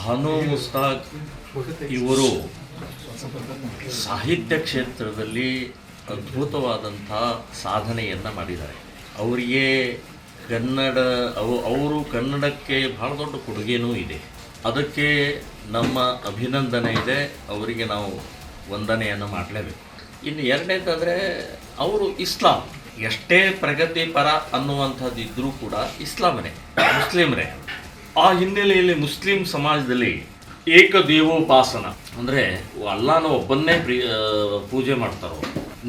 ಭಾನು ಮುಸ್ತಾಕ್ ಇವರು ಸಾಹಿತ್ಯ ಕ್ಷೇತ್ರದಲ್ಲಿ ಅದ್ಭುತವಾದಂಥ ಸಾಧನೆಯನ್ನು ಮಾಡಿದ್ದಾರೆ. ಅವರಿಗೆ ಅವರು ಕನ್ನಡಕ್ಕೆ ಬಹಳ ದೊಡ್ಡ ಕೊಡುಗೆನೂ ಇದೆ. ಅದಕ್ಕೆ ನಮ್ಮ ಅಭಿನಂದನೆ ಇದೆ. ಅವರಿಗೆ ನಾವು ವಂದನೆಯನ್ನು ಮಾಡಲೇಬೇಕು. ಇನ್ನು ಎರಡನೇದಂದರೆ ಅವರು ಇಸ್ಲಾಂ, ಎಷ್ಟೇ ಪ್ರಗತಿಪರ ಅನ್ನುವಂಥದ್ದಿದ್ದರೂ ಕೂಡ ಇಸ್ಲಾಮನೇ, ಮುಸ್ಲಿಮರೇ. ಆ ಹಿನ್ನೆಲೆಯಲ್ಲಿ ಮುಸ್ಲಿಂ ಸಮಾಜದಲ್ಲಿ ಏಕದೇವೋಪಾಸನ ಅಂದರೆ ಅಲ್ಲಾನ ಒಬ್ಬನ್ನೇ ಪೂಜೆ ಮಾಡ್ತಾರೋ.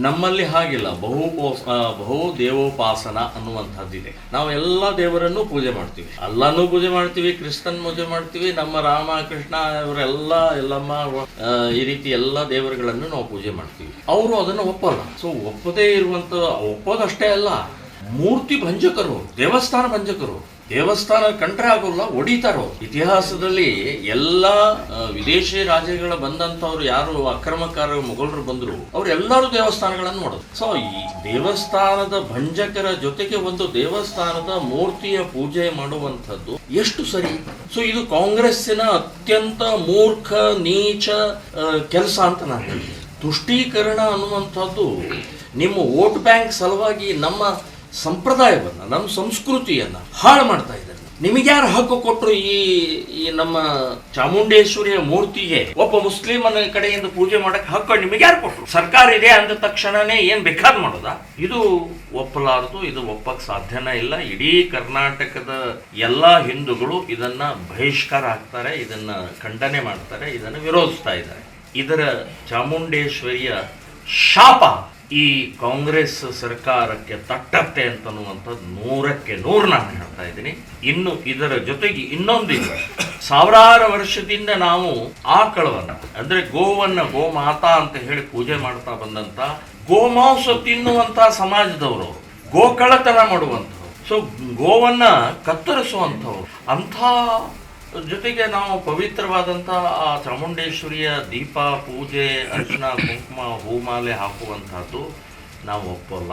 ನಮ್ಮಲ್ಲಿ ಹಾಗಿಲ್ಲ, ಬಹು ದೇವೋಪಾಸನ ಅನ್ನುವಂಥದ್ದಿದೆ. ನಾವು ಎಲ್ಲ ದೇವರನ್ನು ಪೂಜೆ ಮಾಡ್ತೀವಿ, ಅಲ್ಲಾನೂ ಪೂಜೆ ಮಾಡ್ತೀವಿ, ಕ್ರಿಸ್ತನ್ ಪೂಜೆ ಮಾಡ್ತೀವಿ, ನಮ್ಮ ರಾಮ ಕೃಷ್ಣ ಇವರೆಲ್ಲ ಎಲ್ಲಮ್ಮ ಈ ರೀತಿ ಎಲ್ಲ ದೇವರುಗಳನ್ನು ನಾವು ಪೂಜೆ ಮಾಡ್ತೀವಿ. ಅವರು ಅದನ್ನು ಒಪ್ಪಲ್ಲ. ಸೊ ಒಪ್ಪದೇ ಇರುವಂಥ, ಒಪ್ಪೋದಷ್ಟೇ ಅಲ್ಲ, ಮೂರ್ತಿ ಭಂಜಕರು, ದೇವಸ್ಥಾನ ಭಂಜಕರು. ದೇವಸ್ಥಾನ ಕಂಡ್ರೆ ಆಗೋಲ್ಲ, ಹೊಡಿತಾರೋ. ಇತಿಹಾಸದಲ್ಲಿ ಎಲ್ಲ ವಿದೇಶಿ ರಾಜ್ಯಗಳ ಬಂದಂಥವ್ರು ಯಾರು ಅಕ್ರಮಕಾರರು ಮೊಘಲರು ಬಂದರು, ಅವರೆಲ್ಲರೂ ದೇವಸ್ಥಾನಗಳನ್ನು ಮಾಡೋದು. ಸೊ ಈ ದೇವಸ್ಥಾನದ ಭಂಜಕರ ಜೊತೆಗೆ ಒಂದು ದೇವಸ್ಥಾನದ ಮೂರ್ತಿಯ ಪೂಜೆ ಮಾಡುವಂಥದ್ದು ಎಷ್ಟು ಸರಿ? ಸೊ ಇದು ಕಾಂಗ್ರೆಸ್ಸಿನ ಅತ್ಯಂತ ಮೂರ್ಖ ನೀಚ ಕೆಲಸ ಅಂತ ನಾನು ಹೇಳ್ತೀನಿ. ತುಷ್ಟೀಕರಣ ಅನ್ನುವಂಥದ್ದು ನಿಮ್ಮ ವೋಟ್ ಬ್ಯಾಂಕ್ ಸಲುವಾಗಿ ನಮ್ಮ ಸಂಪ್ರದಾಯವನ್ನು, ನಮ್ಮ ಸಂಸ್ಕೃತಿಯನ್ನು ಹಾಳು ಮಾಡ್ತಾ ಇದ್ದಾರೆ. ನಿಮಗೆ ಯಾರು ಹಕ್ಕು ಕೊಟ್ಟರು ಈ ನಮ್ಮ ಚಾಮುಂಡೇಶ್ವರಿಯ ಮೂರ್ತಿಗೆ ಒಬ್ಬ ಮುಸ್ಲಿಮನ ಕಡೆಯಿಂದ ಪೂಜೆ ಮಾಡಕ್ಕೆ ಹಕ್ಕು ನಿಮಗೆ ಯಾರು ಕೊಟ್ಟರು? ಸರ್ಕಾರ ಇದೆ ಅಂದ ತಕ್ಷಣನೇ ಏನ್ ಬೇಕಾದ್ ಮಾಡೋದಾ? ಇದು ಒಪ್ಪಲಾರದು, ಇದು ಒಪ್ಪಕ್ಕೆ ಸಾಧ್ಯನೇ ಇಲ್ಲ. ಇಡೀ ಕರ್ನಾಟಕದ ಎಲ್ಲಾ ಹಿಂದೂಗಳು ಇದನ್ನ ಬಹಿಷ್ಕಾರ ಹಾಕ್ತಾರೆ, ಇದನ್ನ ಖಂಡನೆ ಮಾಡ್ತಾರೆ, ಇದನ್ನು ವಿರೋಧಿಸ್ತಾ ಇದ್ದಾರೆ. ಇದರ ಚಾಮುಂಡೇಶ್ವರಿಯ ಶಾಪ ಈ ಕಾಂಗ್ರೆಸ್ ಸರ್ಕಾರಕ್ಕೆ ತಟ್ಟತ್ತೆ ಅಂತನ್ನುವಂಥದ್ದು 100ಕ್ಕೆ 100 ನಾನು ಹೇಳ್ತಾ ಇದ್ದೀನಿ. ಇನ್ನು ಇದರ ಜೊತೆಗೆ ಇನ್ನೊಂದಿದೆ. ಸಾವಿರಾರು ವರ್ಷದಿಂದ ನಾವು ಆಕಳವನ್ನ ಅಂದ್ರೆ ಗೋವನ್ನ ಗೋಮಾತಾ ಅಂತ ಹೇಳಿ ಪೂಜೆ ಮಾಡ್ತಾ ಬಂದಂತ, ಗೋಮಾಂಸ ತಿನ್ನುವಂತ ಸಮಾಜದವರು, ಗೋಕಳತನ ಮಾಡುವಂಥವ್ರು, ಸೊ ಗೋವನ್ನ ಕತ್ತರಿಸುವಂಥವ್ರು, ಅಂಥ ಜೊತೆಗೆ ನಾವು ಪವಿತ್ರವಾದಂಥ ಆ ಚಾಮುಂಡೇಶ್ವರಿಯ ದೀಪ ಪೂಜೆ, ಅರ್ಚನಾ ಕುಂಕುಮ ಹೂಮಾಲೆ ಹಾಕುವಂಥದ್ದು ನಾವು ಒಪ್ಪಲ್ಲ.